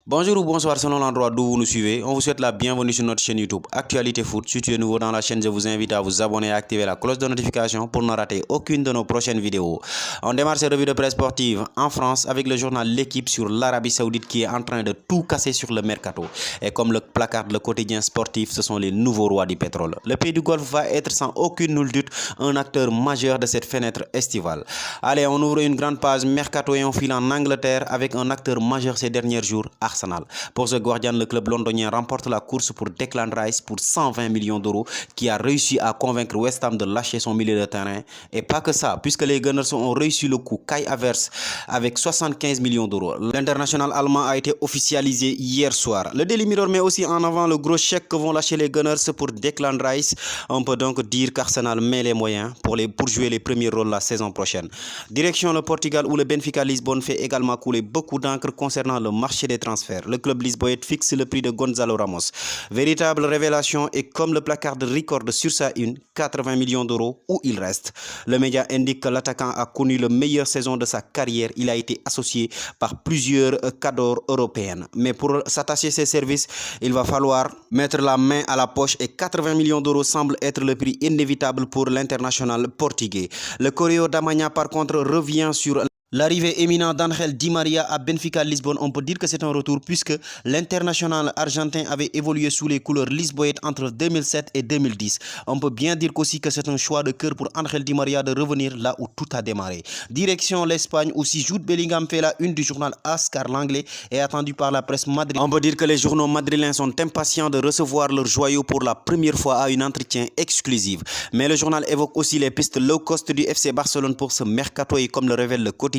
Bonjour ou bonsoir selon l'endroit d'où vous nous suivez. On vous souhaite la bienvenue sur notre chaîne YouTube Actualité Foot. Si tu es nouveau dans la chaîne, je vous invite à vous abonner et à activer la cloche de notification pour ne rater aucune de nos prochaines vidéos. On démarre cette revue de presse sportive en France avec le journal L'Équipe sur l'Arabie Saoudite qui est en train de tout casser sur le mercato. Et comme le placarde le quotidien sportif, ce sont les nouveaux rois du pétrole. Le pays du Golfe va être sans aucune nulle doute un acteur majeur de cette fenêtre estivale. Allez, on ouvre une grande page mercato et on file en Angleterre avec un acteur majeur ces derniers jours, Arsenal. Pour ce gardien, le club londonien remporte la course pour Declan Rice pour 120 millions d'euros qui a réussi à convaincre West Ham de lâcher son milieu de terrain. Et pas que ça, puisque les Gunners ont réussi le coup Kai Havertz avec 75 millions d'euros. L'international allemand a été officialisé hier soir. Le Daily Mirror met aussi en avant le gros chèque que vont lâcher les Gunners pour Declan Rice. On peut donc dire qu'Arsenal met les moyens pour jouer les premiers rôles la saison prochaine. Direction le Portugal où le Benfica Lisbonne fait également couler beaucoup d'encre concernant le marché des transferts. Le club lisboète fixe le prix de Gonzalo Ramos. Véritable révélation et comme le placard de Record sur sa une, 80 millions d'euros où il reste. Le média indique que l'attaquant a connu la meilleure saison de sa carrière. Il a été associé par plusieurs cadors européennes. Mais pour s'attacher ses services, il va falloir mettre la main à la poche et 80 millions d'euros semble être le prix inévitable pour l'international portugais. Le Correo da Manhã par contre revient sur l'arrivée éminente d'Angel Di Maria à Benfica Lisbonne. On peut dire que c'est un retour puisque l'international argentin avait évolué sous les couleurs lisboètes entre 2007 et 2010. On peut bien dire aussi que c'est un choix de cœur pour Angel Di Maria de revenir là où tout a démarré. Direction l'Espagne où si Jude Bellingham fait la une du journal AS car l'anglais est attendu par la presse madrilène. On peut dire que les journaux madrilènes sont impatients de recevoir leur joyau pour la première fois à une entretien exclusive. Mais le journal évoque aussi les pistes low cost du FC Barcelone pour ce mercato et comme le révèle le quotidien,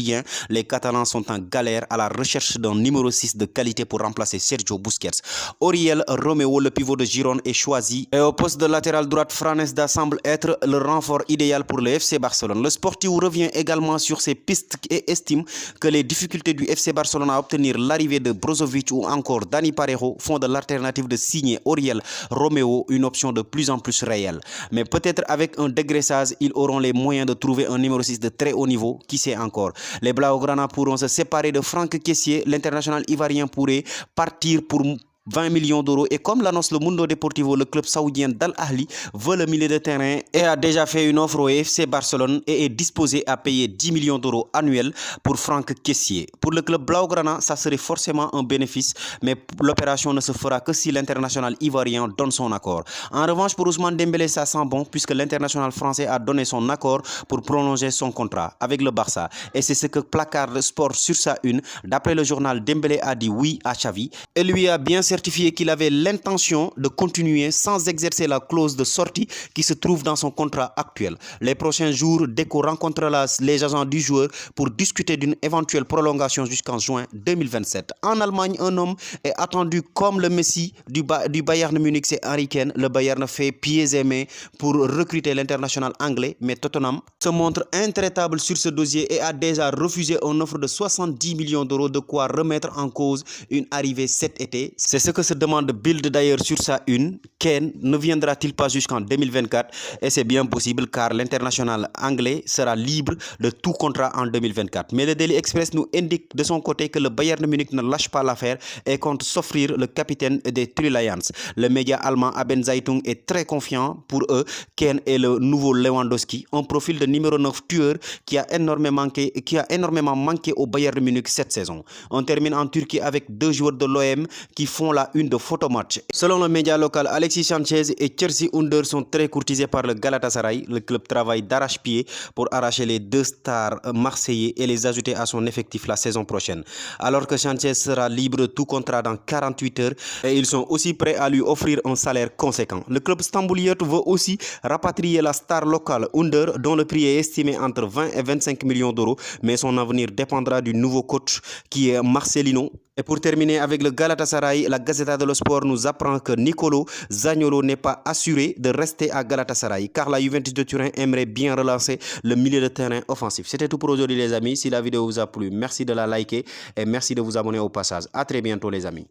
les Catalans sont en galère à la recherche d'un numéro 6 de qualité pour remplacer Sergio Busquets. Oriol Romeu, le pivot de Girone, est choisi. Et au poste de latéral droite, Franesda semble être le renfort idéal pour le FC Barcelone. Le Sporting revient également sur ses pistes et estime que les difficultés du FC Barcelone à obtenir l'arrivée de Brozovic ou encore Dani Parejo font de l'alternative de signer Oriol Romeu une option de plus en plus réelle. Mais peut-être avec un dégraissage, ils auront les moyens de trouver un numéro 6 de très haut niveau, qui sait encore. Les Blaugrana pourront se séparer de Franck Kessié. L'international ivoirien pourrait partir pour 20 millions d'euros et comme l'annonce le Mundo Deportivo, le club saoudien d'Al Ahly veut le milieu de terrain et a déjà fait une offre au FC Barcelone et est disposé à payer 10 millions d'euros annuels pour Franck Kessié. Pour le club Blaugrana, ça serait forcément un bénéfice, mais l'opération ne se fera que si l'international ivoirien donne son accord. En revanche, pour Ousmane Dembélé, ça sent bon puisque l'international français a donné son accord pour prolonger son contrat avec le Barça. Et c'est ce que Placard Sport sur sa une. D'après le journal, Dembélé a dit oui à Xavi et lui a bien certifié qu'il avait l'intention de continuer sans exercer la clause de sortie qui se trouve dans son contrat actuel. Les prochains jours, Deco rencontrera les agents du joueur pour discuter d'une éventuelle prolongation jusqu'en juin 2027. En Allemagne, un homme est attendu comme le Messi du Bayern Munich, c'est Harry Kane. Le Bayern fait pieds et mains pour recruter l'international anglais, mais Tottenham se montre intraitable sur ce dossier et a déjà refusé une offre de 70 millions d'euros, de quoi remettre en cause une arrivée cet été. C'est ce que se demande Bild d'ailleurs sur sa une. Kane ne viendra-t-il pas jusqu'en 2024? Et c'est bien possible car l'international anglais sera libre de tout contrat en 2024. Mais le Daily Express nous indique de son côté que le Bayern Munich ne lâche pas l'affaire et compte s'offrir le capitaine des Three Lions. Le média allemand Aben Zeitung est très confiant pour eux. Kane est le nouveau Lewandowski, un profil de numéro 9 tueur qui a énormément manqué au Bayern Munich cette saison. On termine en Turquie avec deux joueurs de l'OM qui font la une de photomatch. Selon le média local, Alexis Sanchez et Chelsea Under sont très courtisés par le Galatasaray. Le club travaille d'arrache-pied pour arracher les deux stars marseillais et les ajouter à son effectif la saison prochaine. Alors que Sanchez sera libre de tout contrat dans 48 heures et ils sont aussi prêts à lui offrir un salaire conséquent. Le club stambouliote veut aussi rapatrier la star locale Under dont le prix est estimé entre 20 et 25 millions d'euros, mais son avenir dépendra du nouveau coach qui est Marcelino. Et pour terminer avec le Galatasaray, la Gazzetta dello Sport nous apprend que Nicolo Zaniolo n'est pas assuré de rester à Galatasaray car la Juventus de Turin aimerait bien relancer le milieu de terrain offensif. C'était tout pour aujourd'hui les amis. Si la vidéo vous a plu, merci de la liker et merci de vous abonner au passage. À très bientôt les amis.